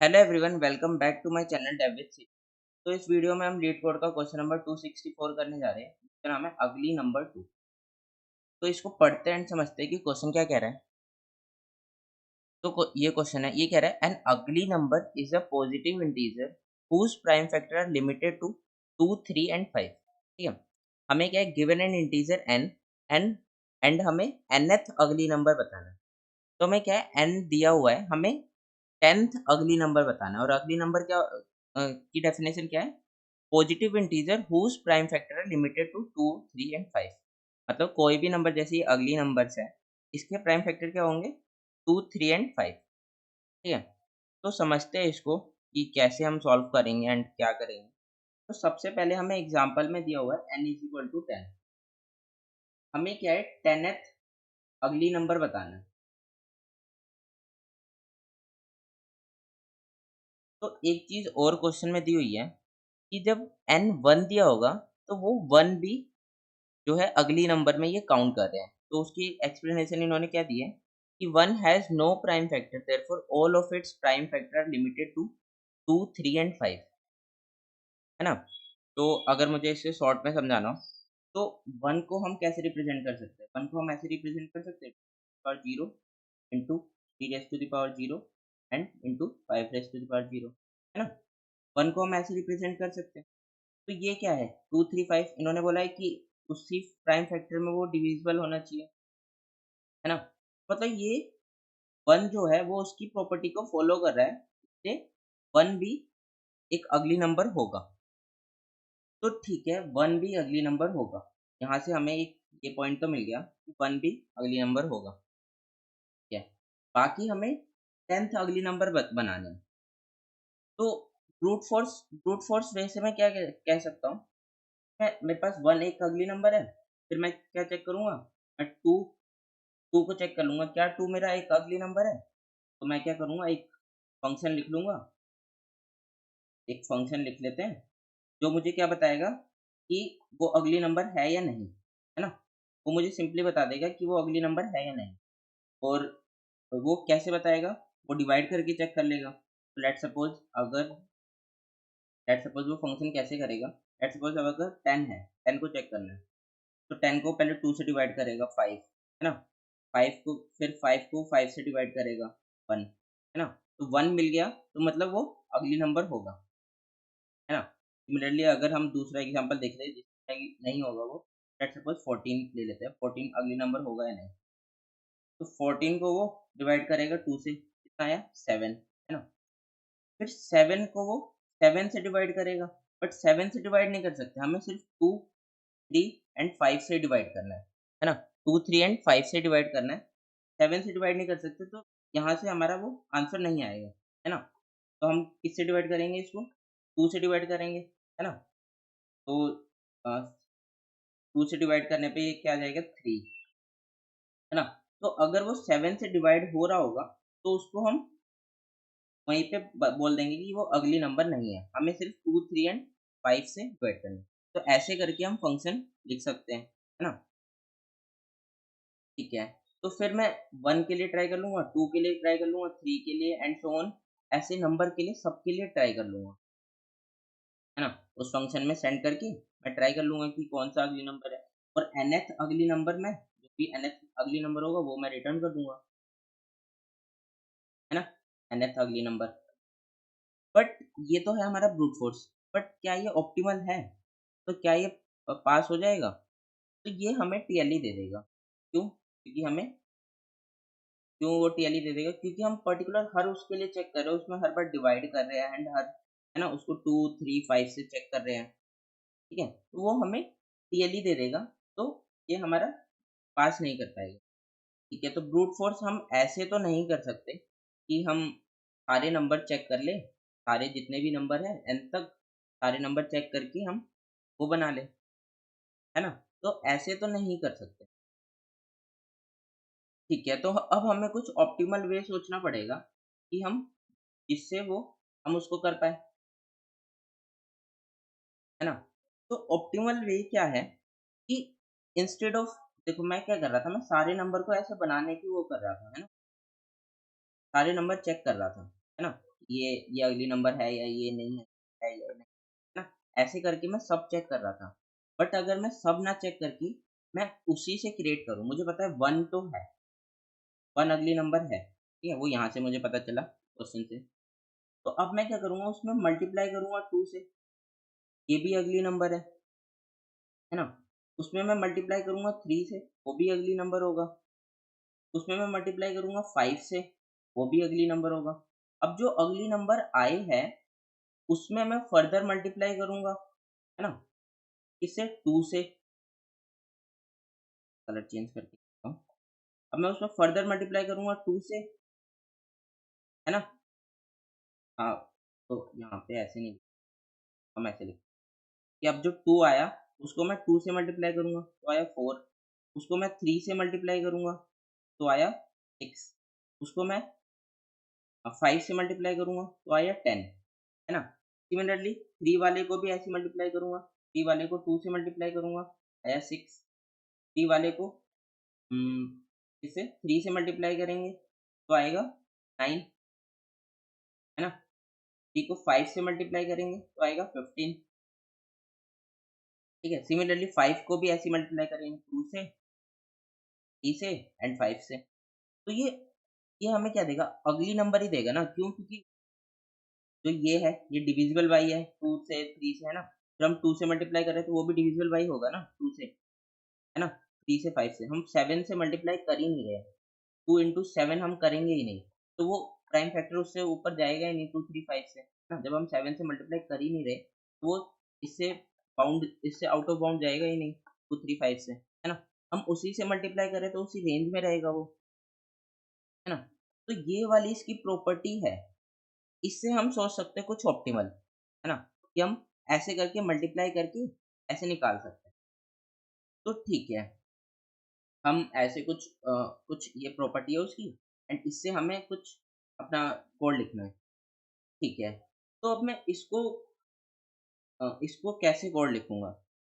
Hello everyone, welcome back to my channel Dev with C. तो इस video में हम लीड कोड का क्वेश्चन नंबर 264 करने जा रहे हैं, जिसका नाम है अगली नंबर 2। तो इसको पढ़ते एंड समझते हैं कि क्वेश्चन क्या कह रहा है। तो ये क्वेश्चन है, ये कह रहा है an ugly number is a positive integer whose prime factor are limited to 2, 3 and 5। ठीक है, हमें क्या है, given an integer n and हमें nth अगली नंबर बताना है। तो हमें क्या है, n दिया हुआ है, हमें 10th अगली नंबर बताना है। और अगली नंबर क्या की डेफिनेशन क्या है, positive integer whose prime factor है लिमिटेड टू 2, 3 एंड 5। मतलब कोई भी नंबर, जैसे ये अगली नंबर्स है, इसके प्राइम फैक्टर क्या होंगे, 2, 3 एंड 5। ठीक है, तो समझते हैं इसको कि कैसे हम सॉल्व करेंगे एंड क्या करेंगे। तो सबसे पहले हमें एग्जांपल में दिया हुआ है n इज इक्वल टू 10। हमें क्या है, 10th अगली नंबर बताना है। तो एक चीज और क्वेश्चन में दी हुई है कि जब n 1 दिया होगा, तो वो 1 भी जो है अगली नंबर में ये काउंट कर रहे हैं। तो उसकी एक्सप्लेनेशन इन्होंने क्या दी है कि 1 has no prime factor, therefore all of its prime factor are limited to 2, 3 and 5, है ना? तो अगर मुझे इसे शॉर्ट में समझाना हो, तो 1 को हम कैसे रिप्रेजेंट कर सकते हैं? 1 को हम ऐसे रिप्रेजेंट कर सकते हैं, power 0 into 3 raise to the power 0 and into 5 raise to the power 0, है ना? 1 को हम ऐसे रिप्रेजेंट कर सकते हैं। तो ये क्या है, 2, 3, 5 इन्होंने बोला है कि उसी प्राइम फैक्टर में वो डिविजिबल होना चाहिए, है ना? मतलब ये 1 जो है वो उसकी प्रॉपर्टी को फॉलो कर रहा है, इससे 1 भी एक अगली नंबर होगा। तो ठीक है, 1 भी अगली नंबर होगा। यहाँ से हमें एक ये पॉइंट तो मिल गया कि 1 भी अगली नंबर होगा। ठीक है, बाकी हमें 10th अगली नंबर बनाने हैं। तो ब्रूट फोर्स वे से मैं क्या कह सकता हूँ, मैं मेरे पास 1 एक अगली नंबर है, फिर मैं क्या चेक करूँगा, मैं 2 को चेक कर लूँगा, क्या 2 मेरा एक अगली नंबर है? तो मैं क्या करूँगा, एक फंक्शन लिख लूँगा, एक फंक्शन लिख लेते हैं, जो मुझे क्या बताएगा कि वो अगली नंबर है या नहीं, है ना? वो मुझे सिंपली बता देगा कि वो अगली नंबर है या नहीं। और वो कैसे बताएगा? वो डिवाइड करके चेक कर लेगा। तो लेट्स सपोज़ वो फंक्शन कैसे करेगा? लेट्स सपोज़ अब अगर 10 है, 10 को चेक करना है, तो 10 को पहले 2 से डिवाइड करेगा 5, है ना? 5 को फिर 5 को 5 से डिवाइड करेगा 1, है ना? तो 1 मिल गया, तो मतलब वो अगली नंबर होगा, है ना? सिमिलरली अगर हम दूसरा एग्जांपल देख रहे हैं जिसमें नहीं होगा वो, लेट्स सपोज़ 14 ले लेते हैं, 14 अगली नंबर होगा या नहीं? तो 14 को वो डिवाइड करेगा 2 से, कितना आया 7, है ना? फिर 7 को वो 7 से डिवाइड करेगा, बट 7 से डिवाइड नहीं कर सकते, हमें सिर्फ 2, 3 एंड 5 से डिवाइड करना है ना? 2, 3 एंड 5 से डिवाइड करना है, 7 से डिवाइड नहीं कर सकते, तो यहाँ से हमारा वो आंसर नहीं आएगा, है ना? तो हम किससे डिवाइड करेंगे इसको? 2 से डिवाइड करेंगे, है ना? तो 2 से डिवाइड करने पे ये क्या आ जाएगा 3, है ना? तो अगर वो 7 से डिवाइड हो रहा होगा, तो उसको हम वहीं पे बोल देंगे कि वो अगली नंबर नहीं है, हमें सिर्फ 2, 3 एंड 5 से डिवाइड करना है। तो ऐसे करके हम फंक्शन लिख सकते हैं, है ना? ठीक है, तो फिर मैं 1 के लिए ट्राई कर लूँगा, 2 के लिए ट्राई कर लूँगा, 3 के लिए एंड सो ऑन, ऐसे नंबर के लिए सबके लिए ट्राई कर लूँगा, है ना? उस फंक्शन में सेंड करके मैं ट्राई कर लूँगा कि कौन-सा अगली नंबर है, और nth अगली नंबर में जो भी nth अगली नंबर होगा वो मैं रिटर्न कर दूँगा, है ना? nth ugly number. बट ये तो है हमारा ब्रूट फोर्स, बट क्या ये ऑप्टिमल है? तो क्या ये पास हो जाएगा? तो ये हमें टीएलई दे देगा। क्यों? क्योंकि हमें क्यों वो टीएलई दे देगा? क्योंकि हम पर्टिकुलर हर उसके लिए चेक कर रहे हैं, उसमें हर बार डिवाइड कर रहे हैं एंड हर, है ना, उसको 2, 3, 5 से चेक कर रहे हैं, ठीक है? तो वो हमें टीएलई दे देगा, तो ये हमारा पास नहीं कर पाएगा, ठीक है? तो ब्रूट फोर्स हम ऐसे तो नहीं कर सकते कि हम सारे नंबर चेक कर लें, सारे जितने भी नंबर हैं एन तक सारे नंबर चेक करके हम वो बना लें, है ना? तो ऐसे तो नहीं कर सकते। ठीक है, तो अब हमें कुछ ऑप्टिमल वे सोचना पड़ेगा कि हम जिससे वो हम उसको कर पाएँ, है ना? तो ऑप्टिमल वे क्या है कि इंस्टेड ऑफ, देखो मैं क्या कर रहा था, मैं सारे नंबर को ऐसे बनाने की वो कर रहा था, है ना? सारे नंबर चेक कर रहा था, है ना? ये अगली नंबर है या ये नहीं है या नहीं, है ना? ऐसे करके मैं सब चेक कर रहा था। बट अगर मैं सब ना चेक करके मैं उसी से क्रिएट करूँ, मुझे पता है 1 तो है, 1 अगली नंबर है, ठीक है? वो यहाँ से मुझे पता चला क्वेश्चन से। तो अब मैं क्या करूँगा, उसमें मल्टीप्लाई करूँगा 2 से, ये भी अगली नंबर है ना? उसमें मैं मल्टीप्लाई करूँगा 3 से, वो भी अगली नंबर होगा। उसमें मैं मल्टीप्लाई करूँगा 5 से, वो भी अगली नंबर होगा। अब जो अगली नंबर आए है, उसमें मैं फर्दर मल्टीप्लाई करूँगा, है ना? किससे? 2 से। कलर चेंज करके देखता हूँ। अब मैं उसमें फर्दर मल्टीप्लाई करूँगा 2 से, है ना? हाँ, तो यहाँ पे ऐसे नहीं, हम ऐसे लिखें कि अब जो 2 आया, उसको मैं 2 से मल्टीप्लाई करूँगा, तो आया 4। उसको मैं 3 से मल्टीप्लाई करूँगा, तो आया 6। उसको मैं 5 से मल्टीप्लाई करूँगा, तो आया 10, है ना? सिमिलरली 3 वाले को भी ऐसे मल्टीप्लाई करूँगा, 3 वाले को 2 से मल्टीप्लाई करूँगा, आया 6। 3 वाले को इसे 3 से मल्टीप्लाई करेंगे, तो आएगा 9, है ना? 3 को 5 से मल्टीप्लाई करेंगे, तो आएगा 15, ठीक है? सिमिलरली 5 को भी ऐसे मल्टीप्लाई करेंगे 2 से, 3 से एंड 5 से। तो ये हमें क्या देगा? अगली नंबर ही देगा ना, क्यों? क्योंकि जो ये है, ये डिविजिबल बाई है 2 से 3 से, है ना? फिर हम 2 से मल्टीप्लाई कर रहे हैं, तो वो भी डिविजिबल बाई होगा ना 2 से, है ना? 3 से 5 से। हम 7 से मल्टीप्लाई कर ही नहीं रहे हैं, 2 इंटू 7 हम करेंगे ही नहीं, तो वो प्राइम फैक्टर उससे ऊपर जाएगा ही नहीं 2, 3, 5 से, है ना? जब हम 7 से मल्टीप्लाई कर ही नहीं रहे, तो वो इससे आउट ऑफ बाउंड जाएगा ही नहीं 2, 3, 5 से, है ना? हम उसी से मल्टीप्लाई करें तो उसी रेंज में रहेगा वो, है ना? तो ये वाली इसकी प्रॉपर्टी है। इससे हम सोच सकते हैं कुछ ऑप्टिमल, है ना? कि हम ऐसे करके मल्टीप्लाई करके ऐसे निकाल सकते हैं। तो ठीक है, हम ऐसे कुछ ये प्रॉपर्टी है उसकी, एंड इससे हमें कुछ अपना कोड लिखना है, ठीक है? तो अब मैं इसको कैसे कोड लिखूँगा?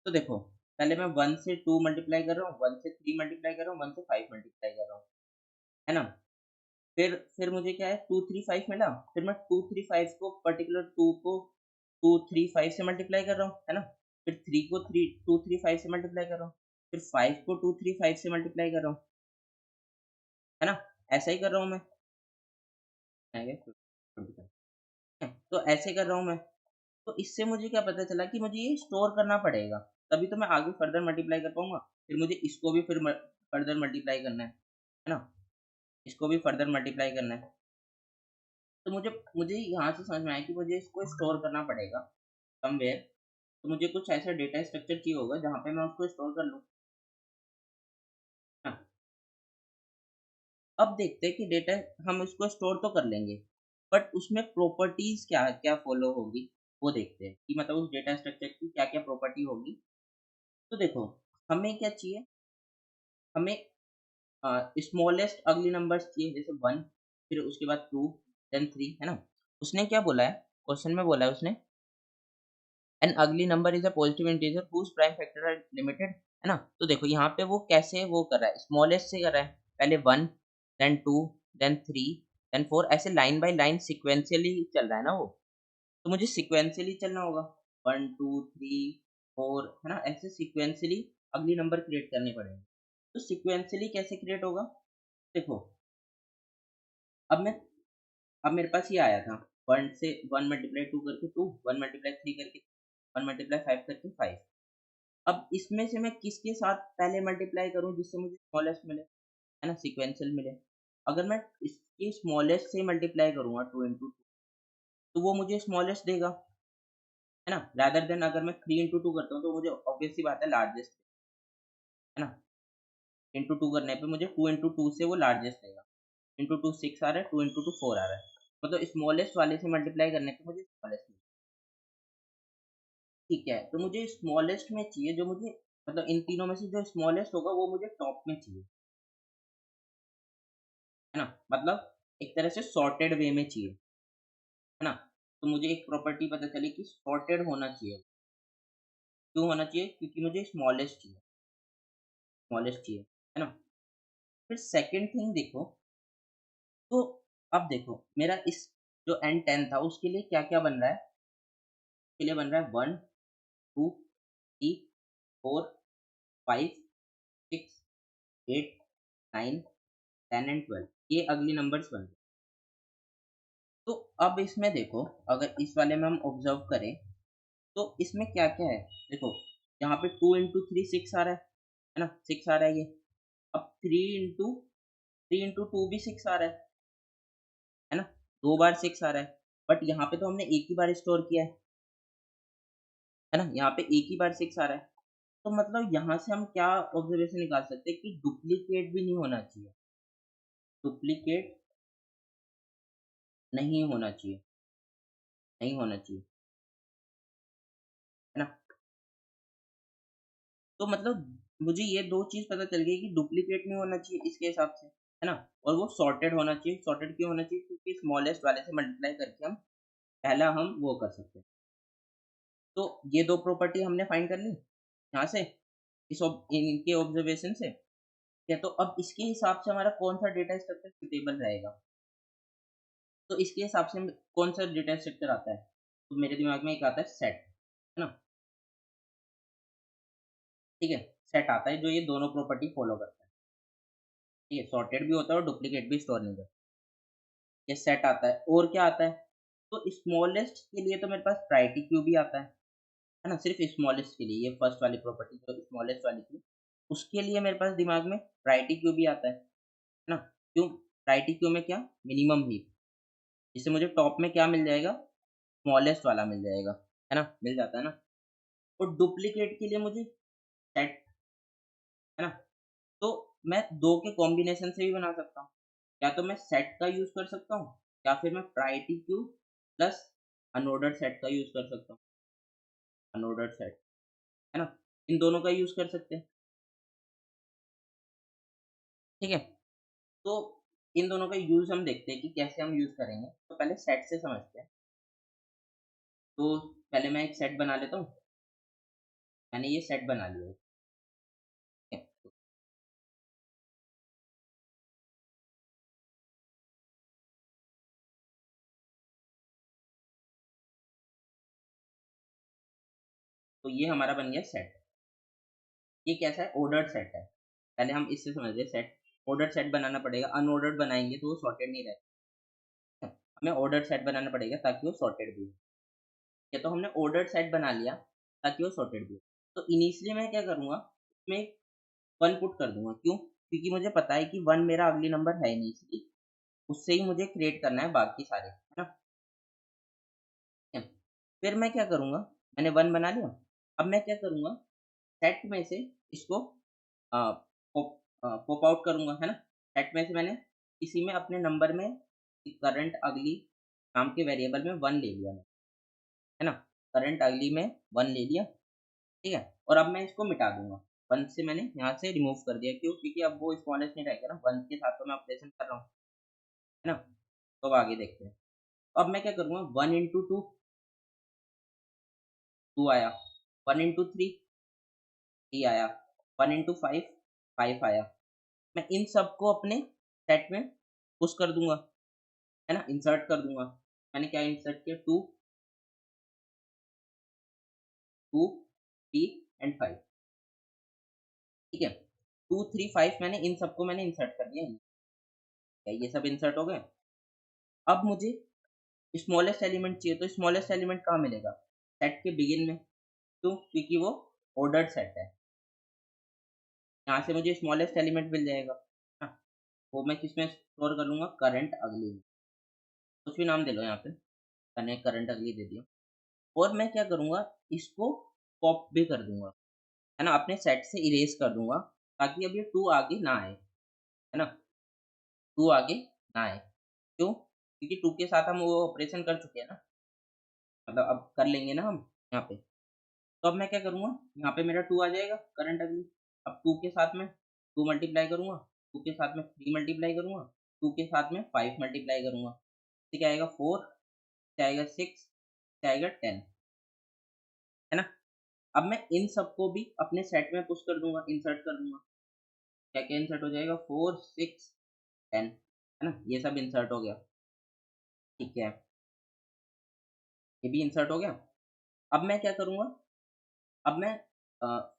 तो देखो, पहले मैं 1 से 2 मल्टीप्लाई कर रहा हूँ, 1 से 3 मल्टीप्लाई कर रहा हूँ, 1 से 5 मल्टीप्लाई कर रहा हूँ, है ना? फिर मुझे क्या है, 2, 3, 5 मिला, फिर मैं 2, 3, 5 को पर्टिकुलर 2 को 2, 3, 5 से मल्टीप्लाई कर रहा हूँ, है ना? फिर 3 को 2, 3, 5 से मल्टीप्लाई कर रहा हूँ, फिर 5 को 2, 3, 5 से मल्टीप्लाई कर रहा हूँ, है ना? ऐसा ही कर रहा हूँ मैं। आएगा 25, तो ऐसे कर रहा हूँ मैं। तो इससे मुझे क्या पता चला कि मुझे ये स्टोर करना पड़ेगा, तभी तो मैं आगे फर्दर मल्टीप्लाई कर पाऊँगा। फिर मुझे इसको भी फर्दर मल्टीप्लाई करना है ना? इसको भी फर्दर मल्टीप्लाई करना है। तो मुझे मुझे यहाँ से समझ में आया कि मुझे इसको स्टोर करना पड़ेगा समवेयर। तो मुझे कुछ ऐसा डेटा स्ट्रक्चर चाहिए होगा जहाँ पे मैं उसको स्टोर कर लूँ। हाँ, अब देखते हैं कि डेटा हम उसको स्टोर तो कर लेंगे, बट उसमें प्रॉपर्टीज क्या क्या फॉलो होगी, वो देखते हैं कि मतलब उस डेटा स्ट्रक्चर की क्या क्या प्रॉपर्टी होगी। तो देखो, हमें क्या चाहिए, हमें स्मॉलेस्ट अगली नंबर्स चाहिए, जैसे 1, फिर उसके बाद 2, देन 3, है ना? उसने क्या बोला है, क्वेश्चन में बोला है उसने, an ugly number is a positive integer whose prime factor are limited, है ना? तो देखो यहाँ पे वो कैसे वो कर रहा है, स्मॉलेस्ट से कर रहा है, पहले 1, देन 2, देन 3, देन 4, ऐसे लाइन बाय लाइन सिक्वेंशियली चल रहा है ना वो। तो मुझे सिक्वेंशियली चलना होगा, 1, 2, 3, 4, है ना? ऐसे सिक्वेंशियली अगली नंबर क्रिएट करने पड़ेंगे। तो सिक्वेंशियली कैसे क्रिएट होगा? देखो, अब मैं अब मेरे पास ये आया था, 1 से 1 मल्टीप्लाई 2 करके 2, 1 मल्टीप्लाई 3 करके 1 मल्टीप्लाई 5 करके 5। अब इसमें से मैं किसके साथ पहले मल्टीप्लाई करूँ जिससे मुझे स्मॉलेस्ट मिले, है ना? सीक्वेंशियल मिले। अगर मैं इसके स्मॉलेस्ट से मल्टीप्लाई करूँगा 2 इंटू 2, तो वो मुझे स्मॉलेस्ट देगा, है ना? रादर देन अगर मैं 3 इंटू 2 करता हूँ तो मुझे ऑब्वियस सी बात है लार्जेस्ट, है ना? इंटू 2 करने पे मुझे 2 इंटू 2 से वो लार्जेस्ट देगा। इंटू 2 6 आ रहा है, 2 इंटू 2 4 आ रहा है। मतलब स्मॉलेस्ट वाले से मल्टीप्लाई करने पे मुझे स्मॉलेस्ट मिलेगा। ठीक है, तो मुझे स्मॉलेस्ट में चाहिए जो मुझे, मतलब इन तीनों में से जो स्मॉलेस्ट होगा वो मुझे टॉप में चाहिए, है ना? मतलब एक तरह से सॉर्टेड वे में चाहिए, है ना? तो मुझे एक प्रॉपर्टी पता चली कि सॉर्टेड होना चाहिए। क्यों होना चाहिए? क्योंकि मुझे स्मॉलेस्ट चाहिए, है ना? फिर सेकंड थिंग देखो, तो अब देखो मेरा जो n10 था उसके लिए क्या क्या बन रहा है, उसके लिए बन रहा है 1 2 3 4 5 6 8 9 10 एंड 12, ये अगली नंबर्स बन रहे। तो अब इसमें देखो, अगर इस वाले में हम ऑब्जर्व करें तो इसमें क्या क्या है, देखो यहाँ पे 2 इंटू थ्री 6 आ रहा है ना, 6 आ रहा है ये। अब 3 इंटू 2 भी 6 आ रहा है ना, 2 बार 6 आ रहा है। बट यहाँ पे तो हमने एक ही बार स्टोर किया है ना, यहाँ पे एक ही बार 6 आ रहा है। तो मतलब यहाँ से हम क्या ऑब्जर्वेशन निकाल सकते हैं कि डुप्लीकेट भी नहीं होना चाहिए, डुप्लीकेट नहीं होना चाहिए, नहीं होना चाहिए, है ना। तो मतलब मुझे ये दो चीज पता चल गई कि डुप्लीकेट नहीं होना चाहिए इसके हिसाब से, है ना। और वो सॉर्टेड होना चाहिए, सॉर्टेड क्यों होना चाहिए, क्योंकि स्मॉलेस्ट वाले से मल्टीप्लाई करके हम पहला हम वो कर सकते हैं। तो ये दो प्रॉपर्टी हमने फाइंड कर ली यहाँ से, इनके ऑब्जर्वेशन से। क्या तो अब इसके हिसाब से हमारा कौन सा डेटा स्ट्रक्चर सुटेबल रहेगा, तो इसके हिसाब से कौन सा डेटा स्ट्रक्चर आता है, तो मेरे दिमाग में एक आता है सेट, है ना। ठीक है, सेट आता है जो ये दोनों प्रॉपर्टी फॉलो करता है। ठीक है, सॉर्टेड भी होता है और डुप्लीकेट भी स्टोर नहीं करता, ये सेट आता है। और क्या आता है, तो स्मॉलेस्ट के लिए तो मेरे पास प्रायोरिटी क्यू भी आता है ना, सिर्फ स्मॉलेस्ट के लिए, ये फर्स्ट वाली प्रॉपर्टी जो स्मॉलेस्ट वाली थी उसके लिए मेरे पास दिमाग में प्रायोरिटी क्यू भी आता है ना। क्यों, प्रायोरिटी क्यू में क्या, मिनिमम हीप, इससे मुझे टॉप में क्या मिल जाएगा, स्मॉलेस्ट वाला मिल जाएगा, है ना, मिल जाता है ना। और डुप्लीकेट के लिए मुझे सेट, है ना, तो मैं दो के कॉम्बिनेशन से भी बना सकता हूँ, या तो मैं सेट का यूज कर सकता हूँ, या फिर मैं priority queue plus unordered set का यूज कर सकता हूँ, अनऑर्डर्ड सेट, है ना, इन दोनों का यूज कर सकते हैं। ठीक है, तो इन दोनों का यूज हम देखते हैं कि कैसे हम यूज करेंगे। तो पहले सेट से समझते हैं। तो पहले मैं एक सेट बना लेता हूँ, मैंने ये सेट बना लिया है, ठीक है? तो ये हमारा बन गया सेट। ये कैसा है, ऑर्डर्ड सेट है। पहले हम इससे समझते हैं सेट, ऑर्डर्ड सेट बनाना पड़ेगा, अनऑर्डर्ड बनाएंगे तो वो सॉर्टेड नहीं रहेगा। हमें ऑर्डर्ड सेट बनाना पड़ेगा ताकि वो सॉर्टेड भी हो। या तो हमने ऑर्डर्ड सेट बना लिया ताकि वो सॉर्टेड भी हो। तो इनिशियली मैं क्या करूँगा, उसमें एक 1 पुट कर दूंगा, क्यों, क्योंकि मुझे पता है कि 1 मेरा अगली नंबर है नहीं, इसलिए उससे ही मुझे क्रिएट करना है बाकी सारे, है ना। ठीक है? फिर मैं क्या करूँगा, मैंने 1 बना लिया। अब मैं क्या करूँगा, सेट में से इसको पॉप पॉप आउट करूँगा, है ना। सेट में से मैंने इसी में अपने नंबर में करंट अगली नाम के वेरिएबल में 1 ले लिया मैं, है ना। करंट अगली में 1 ले लिया, ठीक है। और अब मैं इसको मिटा दूंगा, 1 से मैंने यहाँ से रिमूव कर दिया, क्यों, क्योंकि अब वो स्मॉलेस्ट नहीं रहेगा ना, 1 के साथ तो मैं ऑपरेशन कर रहा हूँ, है ना। तो अब आगे देखते हैं। अब मैं क्या करूँगा, 1 इंटू टू, 2 आया, 1 इंटू थ्री, 3 आया, 1 इंटू फाइव, 5 आया। मैं इन सबको अपने सेट में पुश कर दूंगा, है ना, इंसर्ट कर दूंगा। मैंने क्या इंसर्ट किया, 2 2 3 एंड 5, ठीक है। 2 3 5 मैंने इन सबको मैंने इंसर्ट कर दिया, ये सब इंसर्ट हो गए। अब मुझे स्मॉलेस्ट एलिमेंट चाहिए, तो स्मॉलेस्ट एलिमेंट कहाँ मिलेगा, सेट के बिगिन में, क्यों, क्योंकि वो ऑर्डर्ड सेट है, यहाँ से मुझे स्मॉलेस्ट एलिमेंट मिल जाएगा। हाँ, वो मैं किसमें स्टोर कर लूंगा, करंट अगली में, कुछ भी नाम दे लो यहाँ पे, मैंने करंट अगली दे दिया। और मैं क्या करूँगा, इसको पॉप भी कर दूंगा, है ना, अपने सेट से इरेज कर दूंगा, ताकि अब ये 2 आगे ना आए, है ना, 2 आगे ना आए। क्यों, क्योंकि 2 के साथ हम वो ऑपरेशन कर चुके हैं ना, मतलब अब कर लेंगे ना हम यहाँ पे। तो अब मैं क्या करूँगा, यहाँ पे मेरा 2 आ जाएगा करंट अगली। अब 2 के साथ में 2 मल्टीप्लाई करूँगा, 2 के साथ में 3 मल्टीप्लाई करूँगा, 2 के साथ में 5 मल्टीप्लाई करूँगा, तो क्या आएगा, 4, क्या आएगा, 6, क्या आएगा, 10, है ना। अब मैं इन सबको भी अपने सेट में पुश कर दूंगा, इंसर्ट कर दूंगा। क्या क्या इंसर्ट हो जाएगा, 4 6 10, है ना, ये सब इंसर्ट हो गया, ठीक है। ये भी इंसर्ट हो गया। अब मैं क्या करूँगा, अब मैं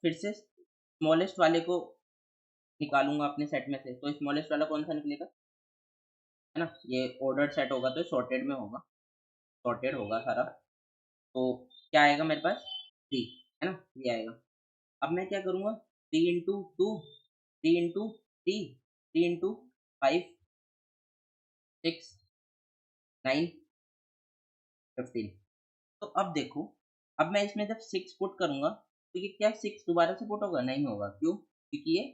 फिर से स्मॉलेस्ट वाले को निकालूँगा अपने सेट में से, तो स्मॉलेस्ट वाला कौन-सा निकलेगा, है ना? ये ऑर्डर्ड सेट होगा तो सॉर्टेड में होगा, सॉर्टेड होगा सारा। तो क्या आएगा मेरे पास 3, है ना? ये आएगा। अब मैं क्या करूँगा, 3 इंटू 2, 3 इंटू 3, 3 इंटू 5, 6, 9, 15। तो अब देखो, अब मैं इसमें जब 6 पुट करूँगा, तो ये क्या 6 दोबारा से पुट होगा? नहीं होगा, क्यों? क्योंकि ये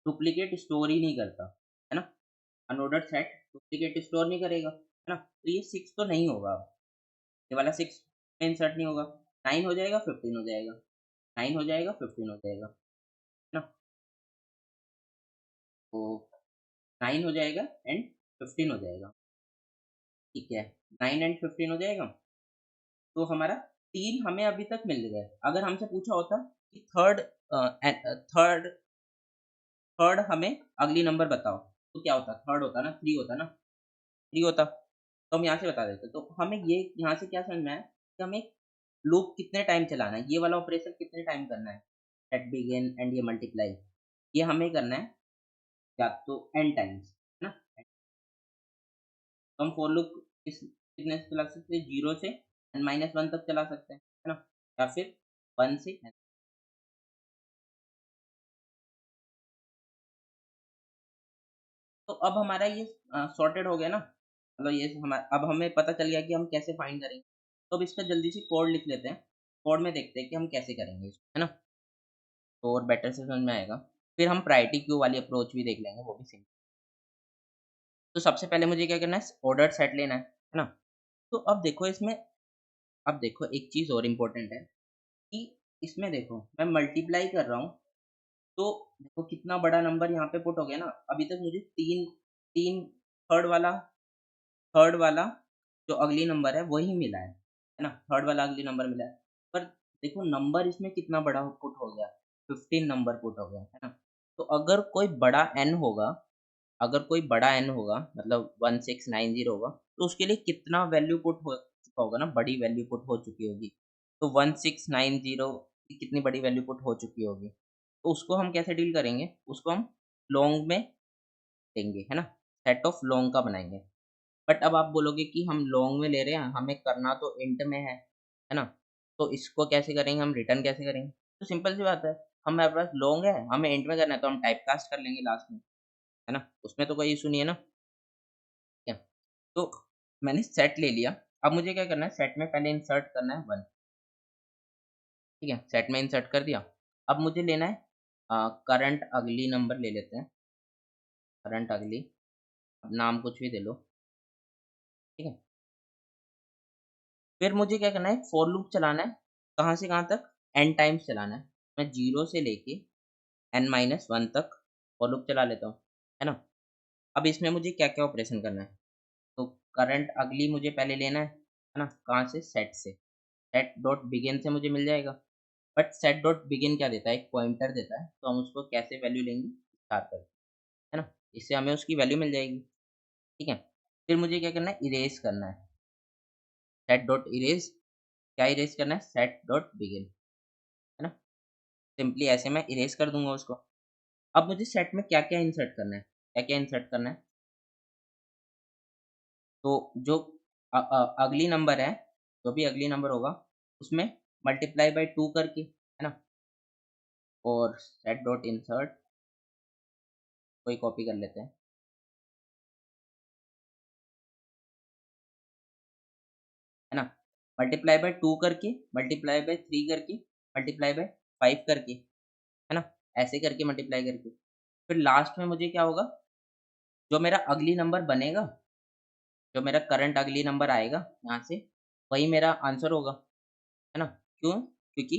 डुप्लीकेट स्टोर ही नहीं करता, है ना? अनऑर्डर्ड सेट डुप्लीकेट स्टोर नहीं करेगा, है ना? तो ये 6 तो नहीं होगा अब, ये वाला 6 में इंसर्ट नहीं होगा। 9 हो जाएगा, 15 हो जाएगा, 9 हो जाएगा, 15 हो जाएगा, है ना? तो 9 हो जाएगा एंड 15 हो जाएगा, ठीक है? 9 एंड 15 हो जाएगा, तो हमारा 3 हमें अभी तक मिल गए। अगर हमसे पूछा होता कि थर्ड थर्ड हमें अगली नंबर बताओ, तो क्या होता? थर्ड होता ना, 3 होता ना, 3 होता, तो हम यहाँ से बता देते। तो हमें ये यहाँ से क्या समझ में आया कि हमें लूप कितने टाइम चलाना है, ये वाला ऑपरेशन कितने टाइम करना है, सेट बिगिन एंड ये मल्टीप्लाई, ये हमें करना है या तो n टाइम्स, है ना? तो हम फॉर लूप कितने से चला सकते हैं, 0 से n-1 तक चला सकते हैं, है ना? या फिर 1 से n। तो अब हमारा ये सॉर्टेड हो गया ना, मतलब ये अब हमें पता चल गया कि हम कैसे फाइंड करेंगे। तो अब इसका जल्दी से कोड लिख लेते हैं, कोड में देखते हैं कि हम कैसे करेंगे इसको, है ना? तो और बेटर से समझ में आएगा। फिर हम प्रायोरिटी क्यू वाली अप्रोच भी देख लेंगे, वो भी सिंपल। तो सबसे पहले मुझे क्या करना है, ऑर्डर सेट लेना है ना? तो अब देखो इसमें, अब देखो एक चीज़ और इम्पोर्टेंट है कि इसमें देखो मैं मल्टीप्लाई कर रहा हूँ, तो देखो कितना बड़ा नंबर यहाँ पे पुट हो गया ना। अभी तक मुझे 3 3 थर्ड वाला थर्ड वाला जो अगली नंबर है वही मिला है ना? थर्ड वाला अगली नंबर मिला है। पर देखो नंबर इसमें कितना बड़ा पुट हो गया, 15 नंबर पुट हो गया, है ना? तो अगर कोई बड़ा n होगा, अगर कोई बड़ा n होगा मतलब 1690 होगा, तो उसके लिए कितना वैल्यू पुट हो चुका होगा ना, बड़ी वैल्यू पुट हो चुकी होगी। तो 1690 की कितनी बड़ी वैल्यू पुट हो चुकी होगी। तो उसको हम कैसे डील करेंगे? उसको हम लॉन्ग में देंगे, है ना? सेट ऑफ लॉन्ग का बनाएँगे। बट अब आप बोलोगे कि हम लॉन्ग में ले रहे हैं, हमें करना तो इंट में है ना? तो इसको कैसे करेंगे, हम रिटर्न कैसे करेंगे? तो सिंपल सी बात है, हमारे पास लॉन्ग है, हमें इंट में करना है तो हम टाइप कास्ट कर लेंगे लास्ट में, है ना? उसमें तो कोई इश्यू नहीं है ना? क्या? तो मैंने सेट ले लिया, अब मुझे क्या करना है, सेट में पहले इंसर्ट करना है 1, ठीक है? सेट में इंसर्ट कर दिया। अब मुझे लेना है करंट अगली नंबर ले लेते हैं, करंट अगली, अब नाम कुछ भी दे लो, ठीक है? फिर मुझे क्या करना है, फॉर लूप चलाना है, कहाँ से कहाँ तक? n टाइम्स चलाना है। मैं 0 से लेके n-1 तक फॉर लूप चला लेता हूँ, है ना? अब इसमें मुझे क्या-क्या ऑपरेशन करना है? तो करंट अगली मुझे पहले लेना है ना? कहाँ से? सेट से। सेट डॉट बिगिन से मुझे मिल जाएगा। बट सेट डॉट बिगिन क्या देता है? एक पॉइंटर देता है, तो हम उसको कैसे वैल्यू लेंगे? स्टार करके, है ना? इससे हमें उसकी वैल्यू मिल जाएगी, ठीक है? फिर मुझे क्या करना है? इरेज़ करना है। सेट डॉट इरेज़, क्या इरेज़ करना है? सेट डॉट बिगिन, है ना? सिंपली ऐसे मैं इरेज़ कर दूँगा उसको। अब मुझे सेट में क्या-क्या इंसर्ट करना है? क्या-क्या इंसर्ट करना है? तो जो अगली नंबर है, जो भी अगली नंबर होगा, उसमें मल्टीप्लाई बाय 2 करके, है ना? और सेट डॉट इंसर्ट को ही कॉपी कर लेते हैं, है ना? मल्टीप्लाई बाय 2 करके, मल्टीप्लाई बाय 3 करके, मल्टीप्लाई बाय 5 करके, है ना? ऐसे करके मल्टीप्लाई करके। फिर लास्ट में मुझे क्या होगा? जो मेरा अगली नंबर बनेगा, जो मेरा करंट अगली नंबर आएगा यहाँ से, वही मेरा आंसर होगा, है ना? क्यों? क्योंकि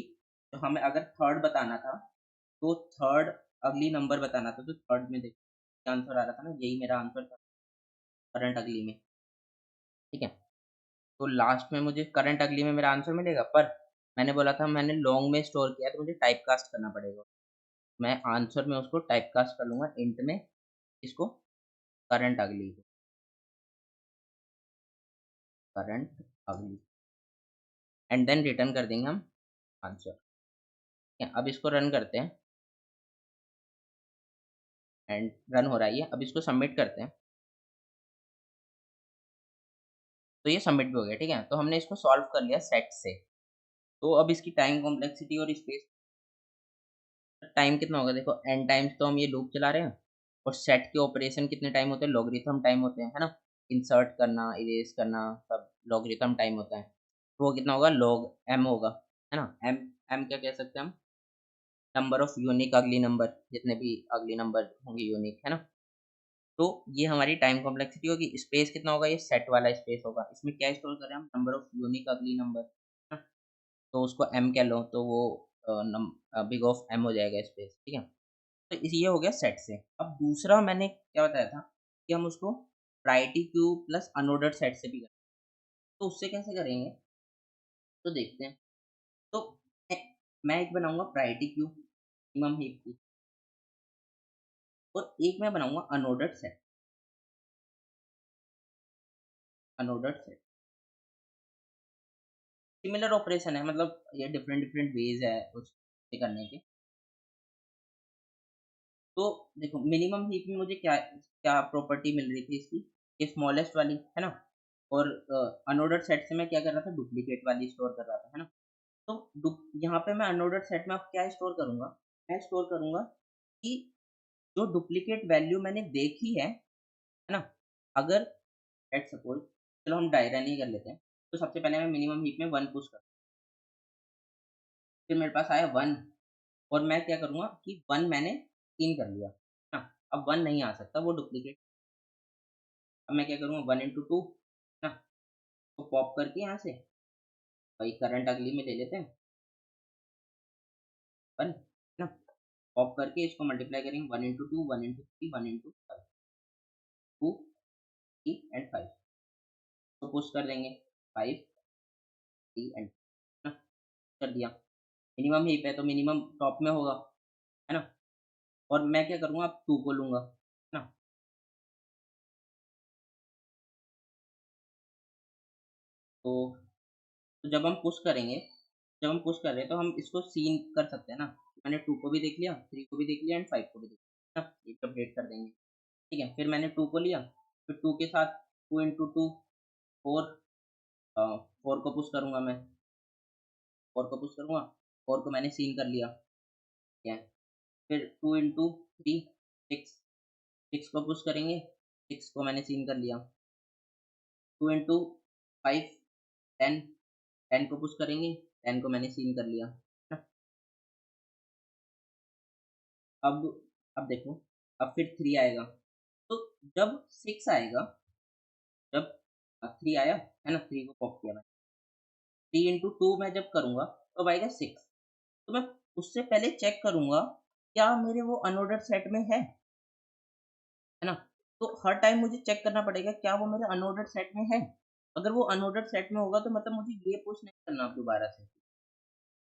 तो हमें अगर थर्ड बताना था, तो थर्ड अगली नंबर बताना था, तो थर्ड में देखो क्या आंसर आ रहा था ना, यही मेरा आंसर था करंट अगली में, ठीक है? तो लास्ट में मुझे करंट अगली में मेरा आंसर मिलेगा, पर मैंने बोला था मैंने लॉन्ग में स्टोर किया है, तो मुझे टाइप कास्ट करना पड़ेगा। मैं आंसर में उसको टाइप कास्ट कर लूँगा इंट में, इसको करंट अगली को, करंट अगली। एंड देन रिटर्न कर देंगे हम आंसर। ठीक है, अब इसको रन करते हैं एंड रन हो रहा है ये। अब इसको सबमिट करते हैं, तो ये सबमिट भी हो गया। ठीक है, तो हमने इसको सॉल्व कर लिया सेट से। तो अब इसकी टाइम कॉम्प्लेक्सिटी और स्पेस, टाइम कितना होगा देखो, n टाइम्स तो हम ये लूप चला रहे हैं, और सेट के ऑपरेशन कितने टाइम होते हैं, लॉगरिथम टाइम होते हैं, है ना। इंसर्ट करना, इरेज करना, सब लॉगरिथम टाइम होता है। तो वो कितना होगा, लॉग m होगा, है ना। m क्या कह सकते हैं हम, नंबर ऑफ यूनिक अगली नंबर, जितने भी अगली नंबर होंगे यूनिक, है ना। तो ये हमारी टाइम कॉम्प्लेक्सिटी होगी। स्पेस कितना होगा, ये सेट वाला स्पेस होगा। इसमें क्या स्टोर करें हम, नंबर ऑफ यूनिक अगली नंबर, है ना। तो उसको m कह लो, तो वो बिग ऑफ m हो जाएगा स्पेस। ठीक है, तो इस ये हो गया सेट से। अब दूसरा मैंने क्या बताया था कि हम उसको priority queue plus unordered set से भी करें। तो उससे कैसे करेंगे, तो देखते हैं। तो मैं मैं एक बनाऊंगा प्रायोरिटी क्यू, मिनिमम हीप की, और एक मैं बनाऊंगा unordered set. Unordered set similar operation है, मतलब ये डिफरेंट डिफरेंट वेज है उससे करने के। तो देखो, मिनिमम हीप में मुझे क्या क्या प्रॉपर्टी मिल रही थी इसकी, ये स्मॉलेस्ट वाली, है ना। और अनऑर्डर्ड सेट से मैं क्या कर रहा था, डुप्लीकेट वाली स्टोर कर रहा था, है ना। तो यहाँ पे मैं अनऑर्डर्ड सेट में अब क्या स्टोर करूंगा, मैं स्टोर करूंगा कि जो डुप्लीकेट वैल्यू मैंने देखी है ना। अगर लेट सपोज, चलो हम डायरा नहीं कर लेते हैं। तो सबसे पहले मैं मिनिमम हीप में 1 पुश कर, फिर मेरे पास आया 1, और मैं क्या करूंगा कि 1 मैंने 3 कर लिया, है ना। अब 1 नहीं आ सकता, वो डुप्लीकेट। अब मैं क्या करूंगा, 1 इंटू टू, ना, तो पॉप करके यहाँ से भाई करंट अगली में ले लेते हैं 1, ना। पॉप करके इसको मल्टीप्लाई करेंगे, 1 into two, 1 into three, 1 into 5, 2, 3 and 5। तो पुश कर देंगे 5, 3 एंड, ना, कर दिया। मिनिमम हीप है तो मिनिमम टॉप में होगा, है ना। और मैं क्या करूंगा, अब 2 को लूंगा, है ना। तो जब हम पुश करेंगे, जब हम पुश कर रहे हैं तो हम इसको सीन कर सकते हैं ना। मैंने 2 को भी देख लिया, 3 को भी देख लिया एंड 5 को भी देख लिया, है ना। एक अपडेट कर देंगे। ठीक है, फिर मैंने 2 को लिया, फिर 2 के साथ 2 इंटू टू, 4, 4 को पुश करूंगा मैं, 4 को पुश करूंगा, 4 को मैंने सीन कर लिया। ठीक है, फिर 2 इंटू थ्री, 6, 6 को पुश करेंगे, 6 को मैंने सीन कर लिया। 2 इंटू 5, 10, 10 को पुश करेंगे, 10 को मैंने सीन कर लिया, है ना। अब अब देखो, अब फिर 3 आएगा। तो जब 6 आएगा, जब 3 आया, है ना, 3 को पॉप किया मैं, 3 इंटू टू मैं जब करूंगा तो अब आएगा 6। तो मैं उससे पहले चेक करूंगा क्या मेरे वो अनऑर्डर्ड सेट में है ना। तो हर टाइम मुझे चेक करना पड़ेगा क्या वो मेरे अनऑर्डर्ड सेट में है। अगर वो अनऑर्डर्ड सेट में होगा तो मतलब मुझे ये पुश नहीं करना अब दोबारा से,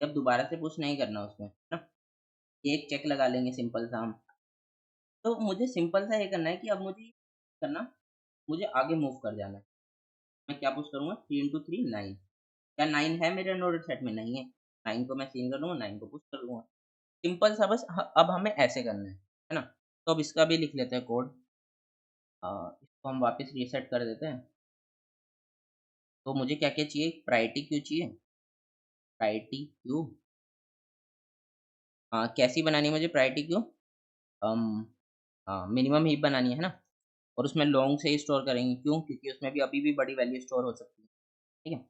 जब दोबारा से पुश नहीं करना उसमें, है ना। एक चेक लगा लेंगे सिंपल सा हम। तो मुझे सिंपल सा ये करना है कि अब मुझे करना, मुझे आगे मूव कर जाना है। मैं क्या पुश करूंगा, 3 इंटू थ्री, 9। क्या 9 है मेरे अनऑर्डर्ड सेट में, नहीं है। 9 को मैं सीन कर लूंगा, 9 को पुश कर लूंगा। सिंपल सा बस। अब हमें ऐसे करना है ना। तो अब इसका भी लिख लेते हैं कोड। इसको हम वापस रीसेट कर देते हैं। तो मुझे क्या क्या चाहिए, प्रायोरिटी क्यू चाहिए, प्रायोरिटी क्यू। कैसी बनानी है मुझे प्रायोरिटी क्यू, हम मिनिमम हीप बनानी है ना। और उसमें लॉन्ग से ही स्टोर करेंगे, क्यों, क्योंकि उसमें भी अभी भी बड़ी वैल्यू स्टोर हो सकती है। ठीक है,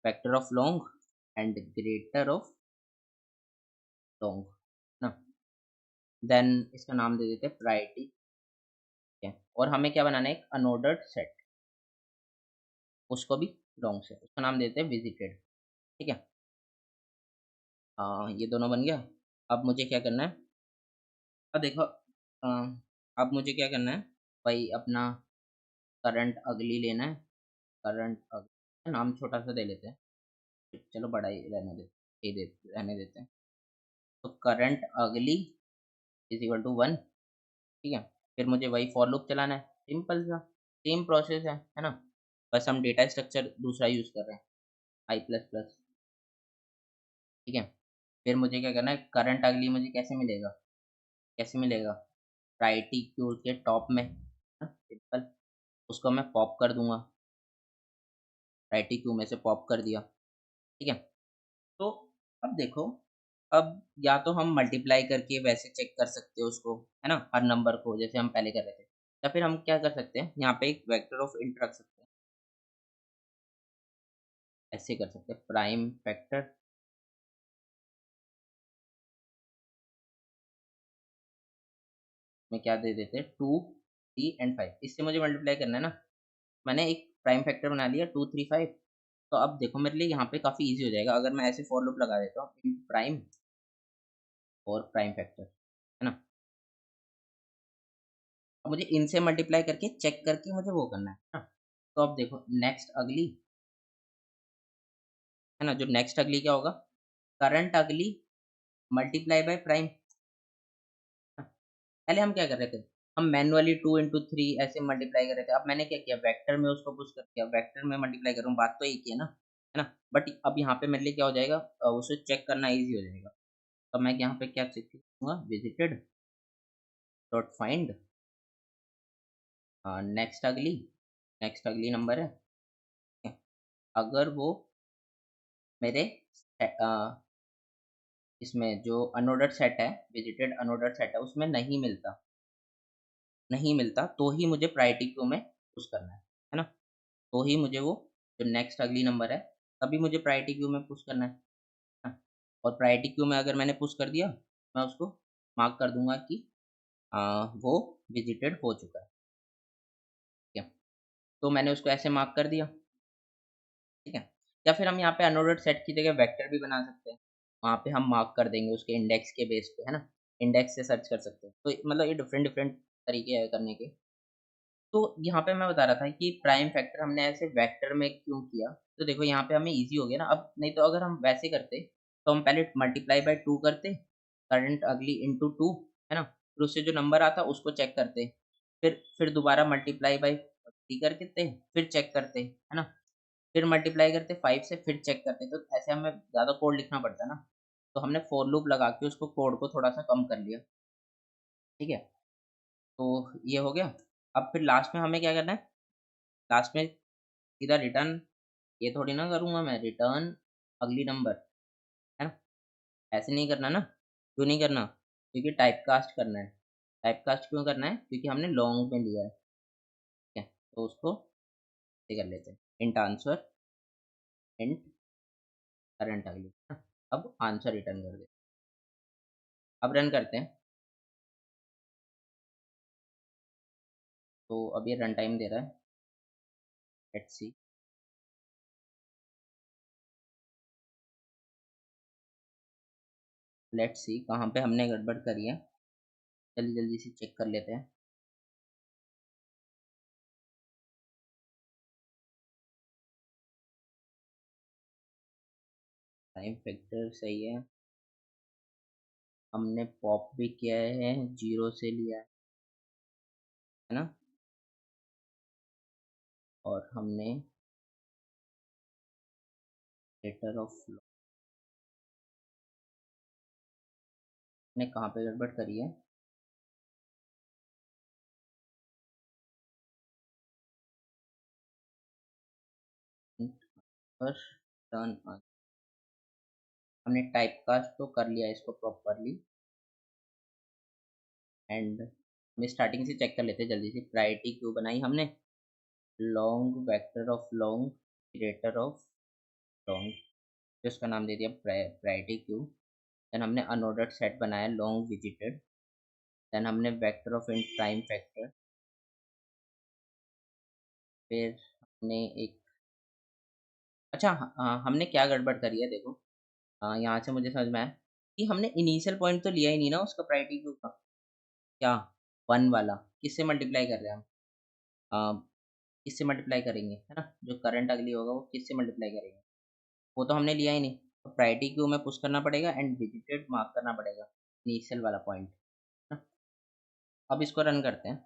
factor of long and greater of long, ना। देन इसका नाम दे देते हैं प्रायोरिटी। ठीक है, और हमें क्या बनाना है, एक अनऑर्डर्ड सेट, उसको भी लॉन्ग से, उसका नाम देते हैं विजिटेड। ठीक है, ये दोनों बन गया। अब मुझे क्या करना है, अब देखो, अब मुझे क्या करना है, भाई अपना करंट अगली लेना है। करंट अगली नाम छोटा सा दे लेते हैं, चलो बड़ा ही रहने देते, ये दे रहने देते हैं। तो करंट अगली इज इक्वल टू 1। ठीक है, फिर मुझे वही फॉर लूप चलाना है, सिंपल सा, सेम प्रोसेस है ना। बस हम डेटा स्ट्रक्चर दूसरा यूज कर रहे हैं। आई प्लस प्लस, ठीक है। फिर मुझे क्या करना है, करंट अगली मुझे कैसे मिलेगा, कैसे मिलेगा, प्रायोरिटी क्यू के टॉप में, सिंपल, उसको मैं पॉप कर दूंगा, प्रायोरिटी क्यू में से पॉप कर दिया, ठीक है। तो अब देखो, अब या तो हम मल्टीप्लाई करके वैसे चेक कर सकते हो उसको, है ना, हर नंबर को जैसे हम पहले कर रहे थे, या फिर हम क्या कर सकते हैं, यहाँ पे एक वेक्टर ऑफ इंट रख सकते हैं, ऐसे कर सकते हैं, प्राइम फैक्टर में क्या दे देते हैं, 2 3 एंड 5, इससे मुझे मल्टीप्लाई करना है ना, मैंने एक प्राइम फैक्टर बना लिया 2 3 5। तो अब देखो मेरे लिए यहाँ पे काफ़ी इजी हो जाएगा अगर मैं ऐसे फॉर लूप लगा देता हूँ, इन प्राइम और प्राइम फैक्टर, है ना। अब मुझे इनसे मल्टीप्लाई करके चेक करके मुझे वो करना है ना। तो अब देखो नेक्स्ट अगली, है ना, जो नेक्स्ट अगली क्या होगा, करंट अगली मल्टीप्लाई बाय प्राइम। पहले हम क्या कर रहे थे, हम मैनुअली 2 × 3 ऐसे मल्टीप्लाई कर रहे थे, अब मैंने क्या किया, वेक्टर में उसको पुश कर दिया, वेक्टर में मल्टीप्लाई कर रहा हूँ, बात तो एक ही है ना। बट अब यहाँ पे मेरे लिए क्या हो जाएगा, उसे चेक करना ईजी हो जाएगा। तो मैं यहाँ पे क्या चेक करूँगा, विजिटेड डॉट फाइंड नेक्स्ट अगली नंबर है, अगर वो मेरे इसमें जो अनऑर्डर्ड सेट है, विजिटेड अनऑर्डर्ड सेट है, उसमें नहीं मिलता तो ही मुझे प्रायोरिटी क्यू में पुश करना है ना। तो ही मुझे वो जो नेक्स्ट अगली नंबर है, तभी मुझे प्रायोरिटी क्यू में पुश करना है ना। और प्रायोरिटी क्यू में अगर मैंने पुश कर दिया, मैं उसको मार्क कर दूंगा कि वो विजिटेड हो चुका है, ठीक है। तो मैंने उसको ऐसे मार्क कर दिया, ठीक है। या फिर हम यहाँ पे अनऑर्डर्ड सेट की जगह वेक्टर भी बना सकते हैं, वहाँ पे हम मार्क कर देंगे उसके इंडेक्स के बेस पे, है ना, इंडेक्स से सर्च कर सकते हैं। तो मतलब ये डिफरेंट डिफरेंट तरीके हैं करने के। तो यहाँ पे मैं बता रहा था कि प्राइम फैक्टर हमने ऐसे वेक्टर में क्यों किया, तो देखो यहाँ पे हमें इजी हो गया ना। अब नहीं तो अगर हम वैसे करते तो हम पहले मल्टीप्लाई बाय 2 करते, करंट अगली इंटू 2, है ना, फिर उससे जो नंबर आता उसको चेक करते, फिर दोबारा मल्टीप्लाई बाय 3 करते, फिर चेक करते, है ना, फिर मल्टीप्लाई करते 5 से, फिर चेक करते। तो ऐसे हमें ज़्यादा कोड लिखना पड़ता है ना, तो हमने फॉर लूप लगा के उसको कोड को थोड़ा सा कम कर लिया, ठीक है। तो ये हो गया। अब फिर लास्ट में हमें क्या करना है, लास्ट में सीधा रिटर्न, ये थोड़ी ना करूँगा मैं, रिटर्न अगली नंबर, है ना, ऐसे नहीं करना ना। क्यों नहीं करना, क्योंकि टाइप कास्ट करना है। टाइप कास्ट क्यों करना है, क्योंकि हमने लॉन्ग में लिया है, ठीक है। तो उसको ये कर लेते हैं, इंट आंसर, इंट करंट अगली, हाँ। अब आंसर रिटर्न कर दे, अब रन करते हैं। तो अब ये रन टाइम दे रहा है, लेट्स सी। लेट्स सी कहाँ पे हमने गड़बड़ करी है, जल्दी जल्दी से चेक कर लेते हैं। टाइम फैक्टर सही है, हमने पॉप भी किया है, 0 से लिया है ना, और हमने लेटर ऑफ ने कहाँ पे गड़बड़ करी है, फर्स्ट टर्न ऑन, हमने टाइप कास्ट तो कर लिया इसको प्रॉपरली, एंड हम स्टार्टिंग से चेक कर लेते हैं जल्दी से। प्रायोरिटी क्यों बनाई हमने, long vector of long, creator of long, फिर उसका नाम दे दिया प्रायोरिटी क्यू। देन हमने अनऑर्डर्ड सेट बनाया लॉन्ग विजिटेड, देन हमने vector of in prime factor, फिर हमने एक, अच्छा हमने क्या गड़बड़ करी है देखो, यहाँ से मुझे समझ में आया कि हमने इनिशियल पॉइंट तो लिया ही नहीं ना उसका प्रायोरिटी क्यू का, क्या, 1 वाला, किससे मल्टीप्लाई कर रहे हैं हम, किससे मल्टीप्लाई करेंगे, है ना, जो करंट अगली होगा वो किससे मल्टीप्लाई करेंगे, वो तो हमने लिया ही नहीं। तो प्रायोरिटी क्यू में पुश करना पड़ेगा एंड विजिटेड मार्क करना पड़ेगा, इनिशियल वाला पॉइंट, है ना। अब इसको रन करते हैं,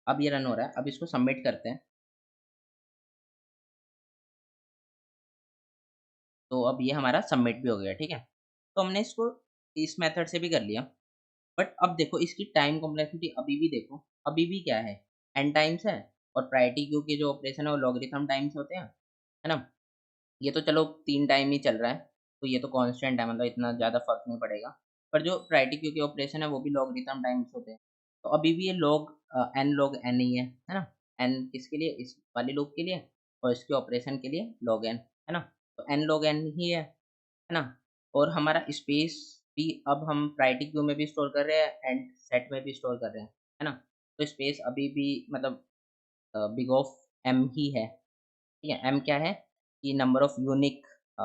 अब ये रन हो रहा है, अब इसको सबमिट करते हैं। तो अब ये हमारा सबमिट भी हो गया, ठीक है। तो हमने इसको इस मेथड से भी कर लिया। बट अब देखो इसकी टाइम कॉम्प्लेक्सिटी अभी भी देखो, अभी भी क्या है, n टाइम्स है और प्रायोरिटी क्यू के जो ऑपरेशन है वो लॉगरिथम टाइम्स होते हैं, है ना? ये तो चलो 3 टाइम ही चल रहा है, तो ये तो कांस्टेंट है, मतलब इतना ज़्यादा फ़र्क नहीं पड़ेगा। पर जो प्रायोरिटी क्यू के ऑपरेशन है वो भी लॉगरिथम टाइम्स होते हैं। तो अभी भी ये n log n ही है ना? n किसके लिए? इस वाले लूप के लिए और इसके ऑपरेशन के लिए log n, है ना? तो n log n ही है ना? और हमारा स्पेस भी अब हम प्रायोरिटी क्यू में भी स्टोर कर रहे हैं एंड सेट में भी स्टोर कर रहे हैं, है ना? तो स्पेस अभी भी मतलब बिग ऑफ m ही है, ठीक है? m क्या है? कि नंबर ऑफ यूनिक अ,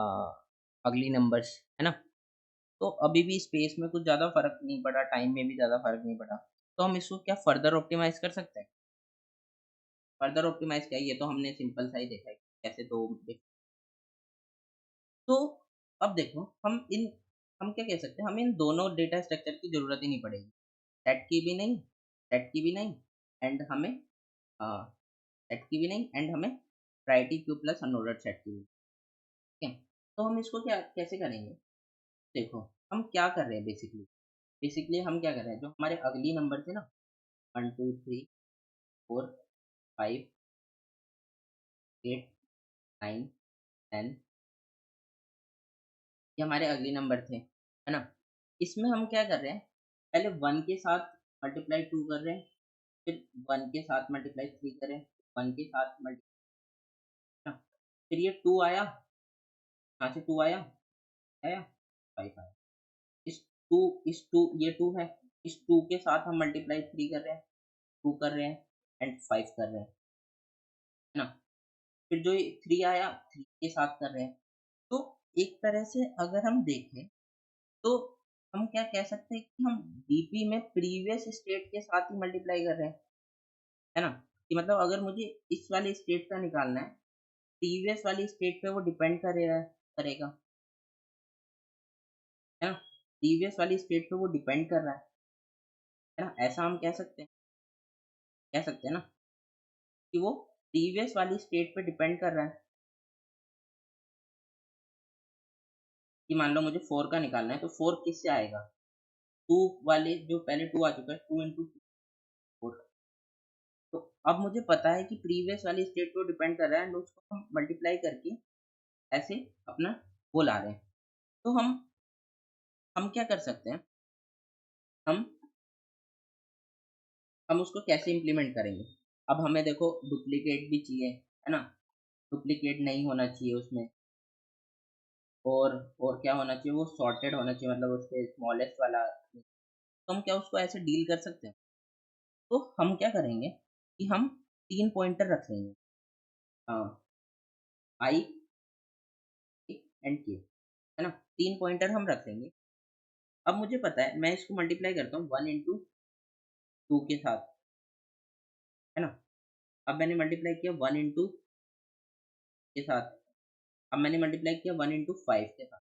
अगली नंबर्स, है ना? तो अभी भी स्पेस में कुछ ज़्यादा फ़र्क नहीं पड़ा, टाइम में भी ज़्यादा फ़र्क नहीं पड़ा। तो हम इसको क्या फर्दर ऑप्टिमाइज़ कर सकते हैं? फर्दर ऑप्टिमाइज़ क्या है? ये तो हमने सिंपल सा ही देखा है, कैसे 2 तो अब देखो हम क्या कह सकते हैं, हमें इन दोनों डेटा स्ट्रक्चर की ज़रूरत ही नहीं पड़ेगी। सेट की भी नहीं एंड हमें सेट की भी नहीं एंड हमें priority queue plus unordered set की भी, ठीक है? तो हम इसको क्या कैसे करेंगे? देखो, हम क्या कर रहे हैं बेसिकली हम क्या कर रहे हैं, जो हमारे अगली नंबर थे ना 1, 2, 3, 4, 5, 8, 9, 10 ये हमारे अगले नंबर थे, है ना? इसमें हम क्या कर रहे हैं, पहले 1 के साथ मल्टीप्लाई 2 कर रहे हैं, फिर 1 के साथ मल्टीप्लाई 3 करें, 1 के साथ ना, फिर ये 2 आया, यहाँ से 2 आया, 5 आया। इस 2 ये 2 है, इस 2 के साथ हम मल्टीप्लाई 3 कर रहे हैं, 2 कर रहे हैं एंड 5 कर रहे हैं, है ना? फिर जो ये 3 आया, 3 के साथ कर रहे हैं। तो एक तरह से अगर हम देखें, तो हम क्या कह सकते हैं कि हम डीपी में प्रीवियस स्टेट के साथ ही मल्टीप्लाई कर रहे हैं, है ना? कि मतलब अगर मुझे इस वाले स्टेट का निकालना है, प्रीवियस वाली स्टेट पे वो डिपेंड करेगा, है ना? प्रीवियस वाली स्टेट पे वो डिपेंड कर रहा है ना? ऐसा हम कह सकते हैं ना कि वो प्रीवियस वाली स्टेट पे डिपेंड कर रहा है, कि मान लो मुझे 4 का निकालना है, तो 4 किससे आएगा? 2 वाले जो पहले 2 आ चुका है, 2 इंटू 4। तो अब मुझे पता है कि प्रीवियस वाली स्टेट पे डिपेंड कर रहा है एंड उसको हम मल्टीप्लाई करके ऐसे अपना वो ला रहे हैं। तो हम क्या कर सकते हैं, हम हम उसको कैसे इम्प्लीमेंट करेंगे? अब हमें देखो डुप्लीकेट भी चाहिए, है ना? डुप्लीकेट नहीं होना चाहिए उसमें, और क्या होना चाहिए, वो सॉर्टेड होना चाहिए, मतलब उसके स्मॉलेस्ट वाला। तो हम क्या उसको ऐसे डील कर सकते हैं? तो हम क्या करेंगे कि हम 3 पॉइंटर रख लेंगे, हाँ, आई एंड के, है ना? 3 पॉइंटर हम रख लेंगे। अब मुझे पता है मैं इसको मल्टीप्लाई करता हूँ 1 इंटू 2 के साथ, है ना? अब मैंने मल्टीप्लाई किया 1 इंटू के साथ, अब मैंने मल्टीप्लाई किया 1 इंटू 5 के साथ।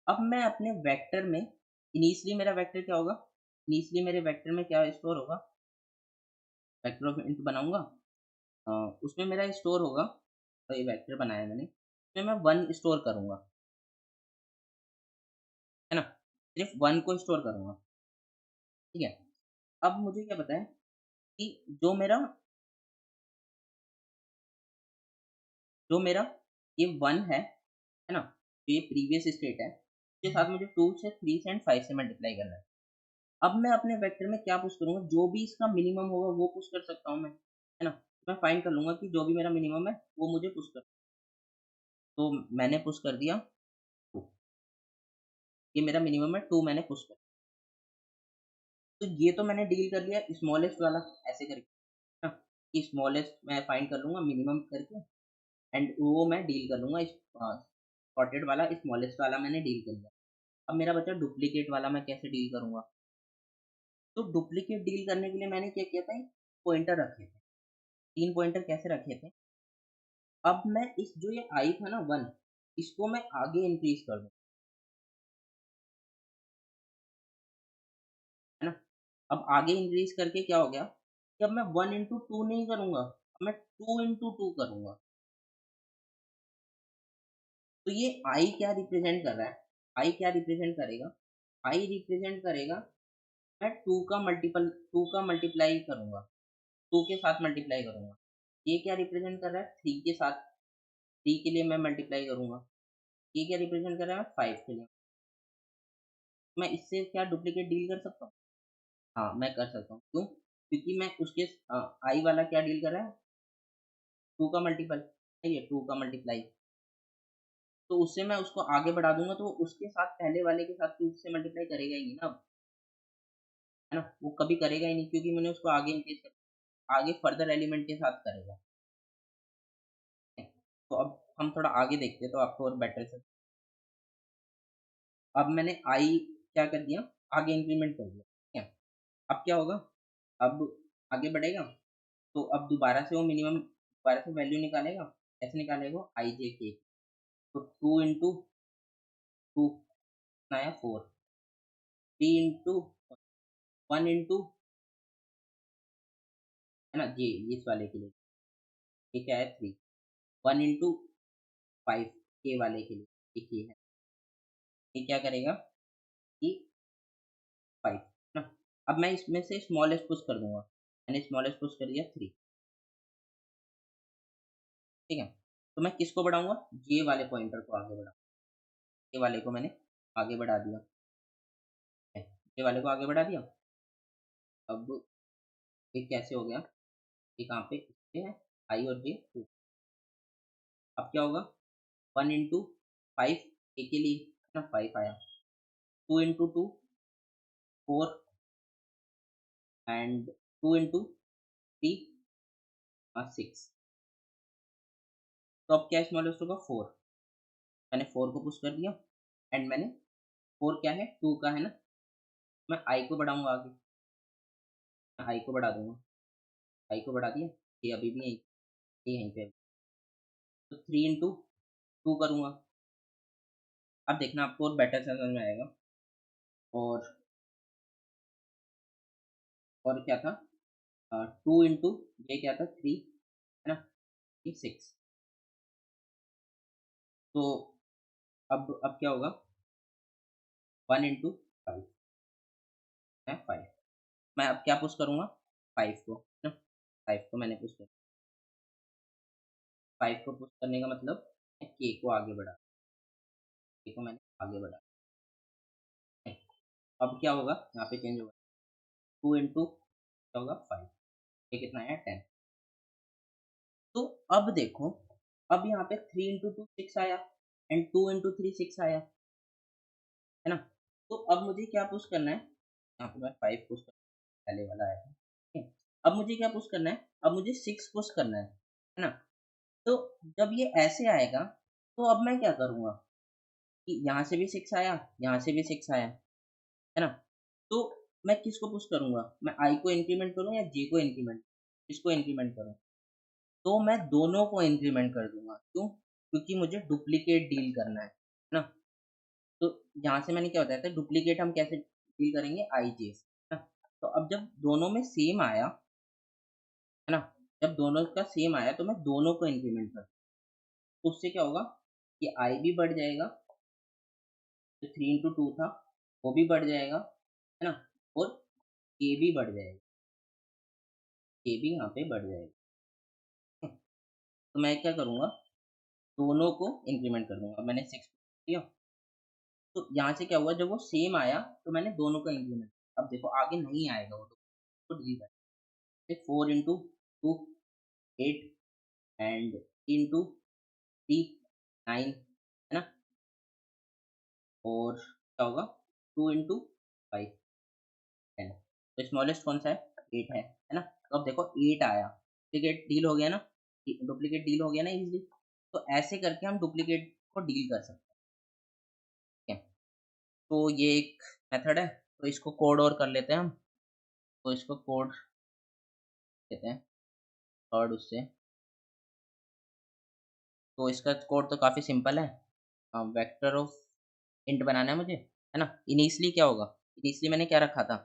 अब मैं अपने वेक्टर में इनिशियली मेरा वेक्टर क्या होगा? इनिशियली मेरे वेक्टर में क्या स्टोर होगा? वेक्टर ऑफ इंट बनाऊँगा, अ, उसमें मेरा स्टोर होगा, तो ये वेक्टर बनाया मैंने, उसमें मैं 1 स्टोर करूँगा, है ना? सिर्फ़ 1 को स्टोर करूँगा, ठीक है? अब मुझे क्या पता है कि जो मेरा ये 1 है ना? जो ये प्रीवियस स्टेट है, उसके साथ मुझे 2 से 3 से एंड 5 से मल्टीप्लाई करना है। अब मैं अपने वेक्टर में क्या पुश करूँगा, जो भी इसका मिनिमम होगा वो पुश कर सकता हूँ मैं, है ना? मैं फाइंड कर लूँगा कि जो भी मेरा मिनिमम है वो मुझे पुश कर, तो मैंने पुश कर दिया 2, ये मेरा मिनिमम है 2 मैंने पुश कर, तो ये तो मैंने डील कर लिया स्मॉलेस्ट वाला ऐसे करके, है ना? कि स्मॉलेस्ट मैं फाइंड कर लूँगा मिनिमम करके एंड वो मैं डील कर लूँगा सॉर्टेड वाला स्मॉलेस्ट वाला मैंने डील कर लिया। अब मेरा बचा डुप्लीकेट वाला, मैं कैसे डील करूँगा? तो डुप्लीकेट डील करने के लिए मैंने क्या किया था, पॉइंटर रखे थे, 3 पॉइंटर कैसे रखे थे? अब मैं इस जो ये आई था ना 1, इसको मैं आगे इंक्रीज़ कर दूँ, है ना? अब आगे इंक्रीज़ करके क्या हो गया कि अब मैं 1 इंटू 2 नहीं करूँगा, अब मैं 2 इंटू 2 करूँगा। तो ये आई क्या रिप्रेजेंट कर रहा है? आई क्या रिप्रेजेंट करेगा? आई रिप्रेजेंट करेगा, मैं 2 का मल्टीप्लाई करूंगा, 2 के साथ मल्टीप्लाई करूंगा। ये क्या रिप्रेजेंट कर रहा है? 3 के साथ, 3 के लिए मैं मल्टीप्लाई करूंगा। ये क्या रिप्रेजेंट कर रहा है? 5 के लिए। मैं इससे क्या डुप्लीकेट डील कर सकता हूँ? हाँ, मैं कर सकता हूँ। क्यों? क्योंकि मैं उसके आई वाला क्या डील कर रहा है? 2 का मल्टीपल, सही है, 2 का मल्टीप्लाई। तो उससे मैं उसको आगे बढ़ा दूंगा, तो उसके साथ पहले वाले के साथ 2 से मल्टीप्लाई करेगा ही नहीं ना अब, है ना? वो कभी करेगा ही नहीं, क्योंकि मैंने उसको आगे इंक्रीज कर, आगे फर्दर एलिमेंट के साथ करेगा। तो अब हम थोड़ा आगे देखते हैं तो आपको और बेटर से। अब मैंने आई क्या कर दिया? आगे इंक्रीमेंट कर दिया, ठीक है? अब क्या होगा? अब आगे बढ़ेगा, तो अब दोबारा से वो मिनिमम, दोबारा से वैल्यू निकालेगा। कैसे निकालेगा? आई जे के। तो 2 इंटू 2 आया 4, 3 इंटू 1 इंटू, है ना, ये इस वाले के लिए ये क्या है? 3, 1 इंटू 5 के वाले के लिए एक ये है। ये क्या करेगा? कि 5, है ना? अब मैं इसमें से स्मॉलेस्ट पुश कर दूंगा। मैंने स्मॉलेस्ट पुश कर दिया 3, ठीक है? तो मैं किसको बढ़ाऊंगा? ये वाले पॉइंटर को आगे बढ़ा, ये वाले को मैंने आगे बढ़ा दिया, है, ये वाले को आगे बढ़ा दिया। अब ये कैसे हो गया? ये कहाँ पे? इस पे है, आई और जे 2। अब क्या होगा? 1 इंटू 5 ए के लिए, है ना, 5 आया। 2 इंटू 2 4, एंड 2 इंटू 3 6। तो अब क्या स्मॉलेस्ट होगा? 4। मैंने 4 को पुश कर दिया, एंड मैंने 4 क्या है? 2 का है ना, मैं आई को बढ़ाऊंगा आगे, मैं आई को बढ़ा दूंगा। आई को बढ़ा दिया, ये अभी भी यहीं, ये यहीं पे है। तो 3 इंटू 2 करूंगा। अब देखना आपको और बेटर समझ में आएगा। और क्या था? 2 इंटू, ये क्या था? 3, है ना, ये 6। तो अब क्या होगा? 1 इंटू 5 है 5। मैं अब क्या पुश करूंगा? 5 को, है ना, 5 को मैंने पुश कर, 5 को पुश करने का मतलब के को आगे बढ़ा, के को मैंने आगे बढ़ा। अब क्या होगा? यहाँ पे चेंज होगा, 2 इंटू क्या होगा? 5। ये कितना है? 10। तो अब देखो, अब यहाँ पे 3 इंटू 2 6 आया, एंड 2 इंटू 3 6 आया, है ना? तो अब मुझे क्या पुश करना है? यहाँ पे मैं 5 पुश कर, पहले वाला आया था, ठीक है? अब मुझे क्या पुश करना है? अब मुझे 6 पुश करना है ना? तो जब ये ऐसे आएगा, तो अब मैं क्या करूँगा? कि यहाँ से भी 6 आया, यहाँ से भी 6 आया, है ना? तो मैं किसको पुश करूँगा? मैं आई को इंक्रीमेंट करूँ या जे को इंक्रीमेंट, किसको इंक्रीमेंट करूँ? तो मैं दोनों को इंक्रीमेंट कर दूँगा। क्यों? क्योंकि मुझे डुप्लीकेट डील करना है ना? तो यहाँ से मैंने क्या बताया था, डुप्लीकेट हम कैसे डील करेंगे? आईजे से, है ना? तो अब जब दोनों में सेम आया, है ना? जब दोनों का सेम आया, तो मैं दोनों को इंक्रीमेंट कर, तो उससे क्या होगा? कि आई भी बढ़ जाएगा, जो 3 इंटू 2 था, वो भी बढ़ जाएगा, है ना? और के भी बढ़ जाएगा, के भी यहाँ पे बढ़ जाएगा। तो मैं क्या करूँगा? दोनों को इंक्रीमेंट कर दूँगा। मैंने 6 दिया, तो यहाँ से क्या हुआ? जब वो सेम आया, तो मैंने दोनों का इंक्रीमेंट, अब देखो आगे नहीं आएगा वो, तो डिलीट है। 4 इंटू 2 8, एंड 3 इंटू 3 9, है ना? और क्या होगा? 2 इंटू 5 10। तो स्मॉलेस्ट कौन सा है? 8 है ना? तो अब देखो 8 आया, डुप्लीकेट डील हो गया ना, डुप्लीकेट डील हो गया ना इजीली। तो ऐसे करके हम डुप्लीकेट को डील कर सकते हैं, ठीक है? तो ये एक मेथड है। तो इसको कोड और कर लेते हैं हम। तो इसको कोड देते हैं और उससे, तो इसका कोड तो काफ़ी सिंपल है। वेक्टर ऑफ इंट बनाना है मुझे, है ना? इनिशियली क्या होगा? इनिशियली मैंने क्या रखा था?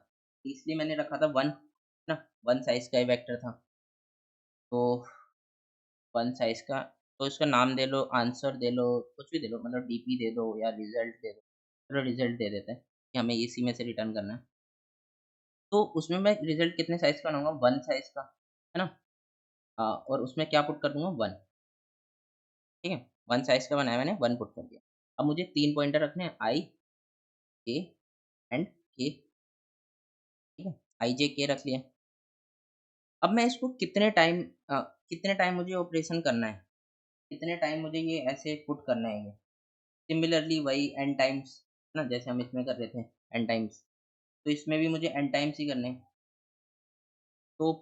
इनिशियली मैंने रखा था 1, है ना? 1 साइज़ का ही वेक्टर था। तो 1 साइज़ का तो इसका नाम दे लो, आंसर दे लो, कुछ भी दे लो, मतलब डीपी दे दो या रिज़ल्ट दे दो। चलो रिज़ल्ट दे देते हैं कि हमें इसी में से रिटर्न करना है। तो उसमें मैं रिज़ल्ट कितने साइज़ का बनाऊँगा? 1 साइज़ का, है ना? और उसमें क्या पुट कर दूँगा? 1, ठीक है? 1 साइज़ का बनाया मैंने, 1 पुट कर दिया। अब मुझे 3 पॉइंटर रखने हैं, आई, जे एंड के, ठीक है? आई, जे, के रख लिया। अब मैं इसको कितने टाइम मुझे ऑपरेशन करना है? कितने टाइम मुझे ये ऐसे पुट करना है ये? सिमिलरली वही n टाइम्स, है ना? जैसे हम इसमें कर रहे थे n टाइम्स, तो इसमें भी मुझे n टाइम्स ही करने हैं। तो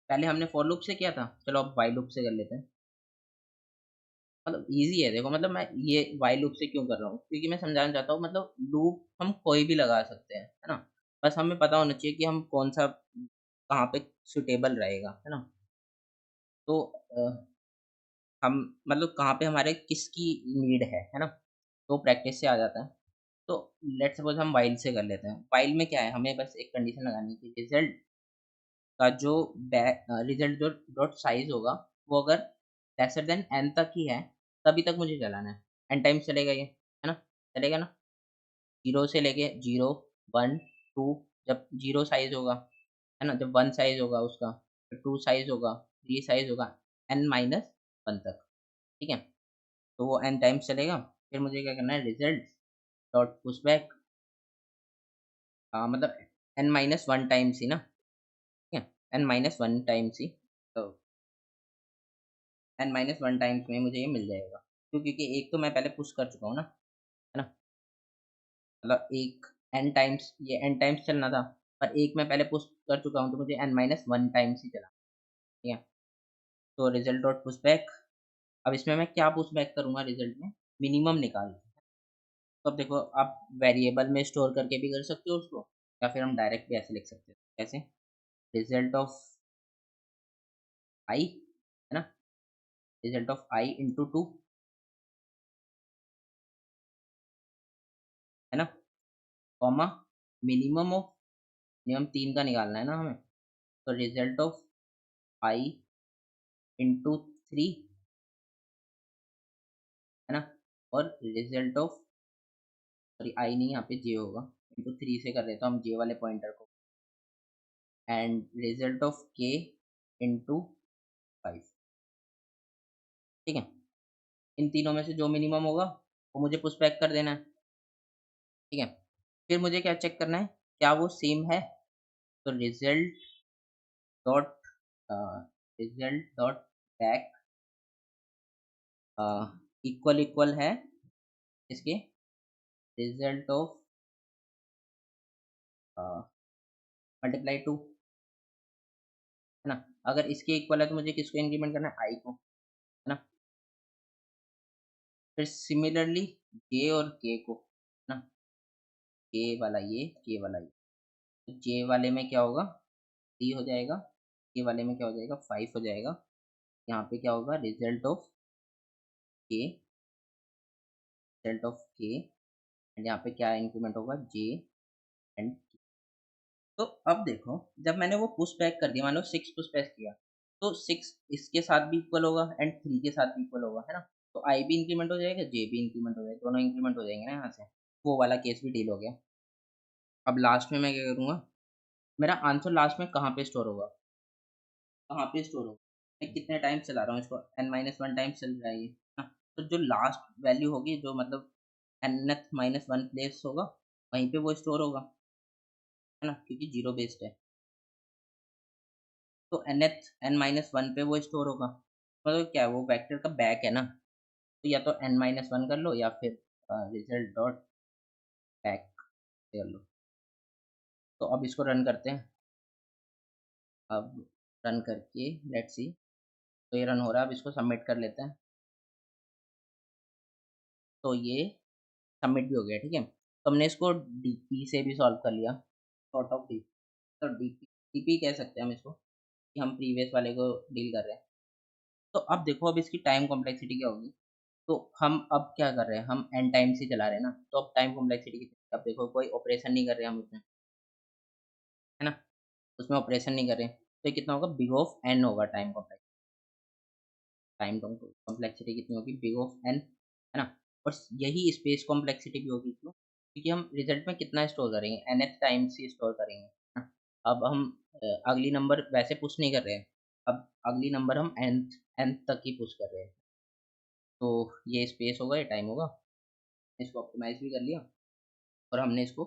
पहले हमने फॉर लूप से किया था, चलो अब व्हाइल लूप से कर लेते हैं। मतलब ईज़ी है देखो, मतलब मैं ये व्हाइल लूप से क्यों कर रहा हूँ? क्योंकि मैं समझाना चाहता हूँ, मतलब लूप हम कोई भी लगा सकते हैं, है ना? बस हमें पता होना चाहिए कि हम कौन-सा कहाँ पे सूटेबल रहेगा, है ना? तो हम मतलब कहाँ पे हमारे किसकी नीड है ना? तो प्रैक्टिस से आ जाता है। तो लेट्स सपोज़ हम व्हाइल से कर लेते हैं। व्हाइल में क्या है, हमें बस एक कंडीशन लगानी है कि रिज़ल्ट का जो रिज़ल्ट जो डॉट साइज़ होगा, वो अगर लेसर देन n तक ही है, तभी तक मुझे चलाना है। n टाइम्स चलेगा ये, है ना? चलेगा ना? 0 से लेके 0, 1, 2, जब 0 साइज़ होगा, है ना? जब 1 साइज़ होगा उसका, फिर 2 साइज़ होगा, 3 साइज़ होगा, n माइनस 1 तक, ठीक है? तो वो n टाइम्स चलेगा। फिर मुझे क्या करना है, रिज़ल्ट डॉट पुशबैक, मतलब n माइनस 1 टाइम्स ही ना, ठीक है? n माइनस 1 टाइम्स ही, तो n माइनस 1 टाइम्स में मुझे ये मिल जाएगा। क्यों? क्योंकि एक तो मैं पहले पुश कर चुका हूँ ना, है ना? मतलब एक n टाइम्स, ये n टाइम्स चलना था, पर एक मैं पहले पुश कर चुका हूँ, तो मुझे n माइनस 1 टाइम्स ही चला, ठीक है? तो रिज़ल्ट डॉट पुशबैक, अब इसमें मैं क्या पुशबैक करूँगा रिज़ल्ट में? मिनिमम निकाल के। तो अब देखो, आप वेरिएबल में स्टोर करके भी कर सकते हो उसको, या फिर हम डायरेक्ट भी ऐसे लिख सकते हैं। कैसे? रिज़ल्ट ऑफ I, है ना? रिज़ल्ट ऑफ I इंटू 2, है ना? कॉमा मिनिमम ऑफ, मिनिमम 3 का निकालना है ना हमें, तो रिज़ल्ट ऑफ I इंटू 3, है ना? और रिज़ल्ट ऑफ, सॉरी I नहीं, यहाँ पे J होगा, इंटू 3 से कर देता हूँ हम J वाले पॉइंटर को, end result of K into 5, ठीक है? इन तीनों में से जो मिनिमम होगा, वो मुझे पुश बैक कर देना है, ठीक है? फिर मुझे क्या चेक करना है, क्या वो सेम है? तो डॉट अ, रिज़ल्ट डॉट बैक अ, इक्वल इक्वल है इसके रिज़ल्ट ऑफ अ, मल्टीप्लाई 2, है ना? अगर इसके इक्वल है तो मुझे किसको इंक्रीमेंट करना है? I को, है ना? फिर सिमिलरली J और K को, है ना? K वाला ये, K वाला ये। तो J वाले में क्या होगा? 3 हो जाएगा, K वाले में क्या हो जाएगा? 5 हो जाएगा। यहाँ पे क्या होगा? K, result of K, and यहाँ पे क्या इंक्रीमेंट होगा? J and K। तो अब देखो, जब मैंने वो पुश बैक कर दिया, मान लो 6 पुश बैक किया, तो 6 इसके साथ भी इक्वल होगा एंड 3 के साथ भी इक्वल होगा, है ना? तो I भी इंक्रीमेंट हो जाएगा, J भी इंक्रीमेंट हो जाएगा, दोनों इंक्रीमेंट हो जाएंगे ना यहाँ से। वो वाला केस भी डील हो गया। अब लास्ट में मैं क्या करूँगा? मेरा आंसर लास्ट में कहाँ पे स्टोर होगा? कहाँ पे स्टोर होगा? मैं कितने टाइम चला रहा हूँ इसको, n-1 टाइम्स चल रहा है ये, हाँ, तो जो लास्ट वैल्यू होगी, जो मतलब nth -1 प्लेस होगा, वहीं पे वो स्टोर होगा, है ना? क्योंकि ज़ीरो बेस्ड है। तो nth n-1 पे वो स्टोर होगा। मतलब क्या है, वो वेक्टर का बैक है ना, तो या तो n-1 कर लो, या फिर रिजल्ट डॉट बैक कर लो। तो अब इसको रन करते हैं। अब रन करके लेट्स सी, तो ये रन हो रहा है, अब इसको सबमिट कर लेते हैं। तो ये सबमिट भी हो गया, ठीक है? तो हमने इसको डीपी से भी सॉल्व कर लिया, सॉर्ट ऑफ डी, तो डीपी डीपी कह सकते हैं हम इसको, कि हम प्रीवियस वाले को डील कर रहे हैं। तो अब देखो, अब इसकी टाइम कॉम्प्लेक्सिटी क्या होगी? तो हम अब क्या कर रहे हैं, हम एन टाइम्स ही चला रहे हैं ना, तो अब टाइम कॉम्प्लेक्सिटी कितनी? अब देखो, कोई ऑपरेशन नहीं कर रहे हैं हम उसमें, है ना? उसमें ऑपरेशन नहीं कर रहे हैं, तो ये कितना होगा? बिग ऑफ एन होगा टाइम कॉम्प्लेक्स, टाइम कॉम्प्लेक्सिटी कितनी होगी, बिग ऑफ एन, है ना। और यही स्पेस कॉम्प्लेक्सिटी भी होगी, क्यों, क्योंकि हम रिजल्ट में कितना स्टोर करेंगे, nth टाइम से स्टोर करेंगे, है ना। अब हम अगली नंबर वैसे पुश नहीं कर रहे हैं, अब अगली नंबर हम nth तक ही पुश कर रहे हैं। तो ये स्पेस होगा, ये टाइम होगा, इसको ऑप्टिमाइज भी कर लिया और हमने इसको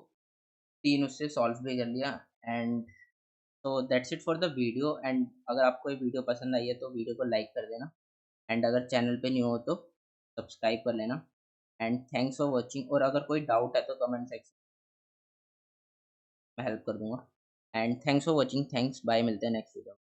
3 उससे सॉल्व भी कर लिया। एंड तो that's it for the video. And अगर आपको ये वीडियो पसंद आई है तो वीडियो को लाइक कर देना, एंड अगर चैनल पे न्यू हो तो सब्सक्राइब कर लेना। एंड थैंक्स फॉर वॉचिंग, और अगर कोई डाउट है तो कमेंट सेक्शन में हेल्प कर दूंगा। And thanks for watching, thanks, bye, मिलते हैं नेक्स्ट वीडियो।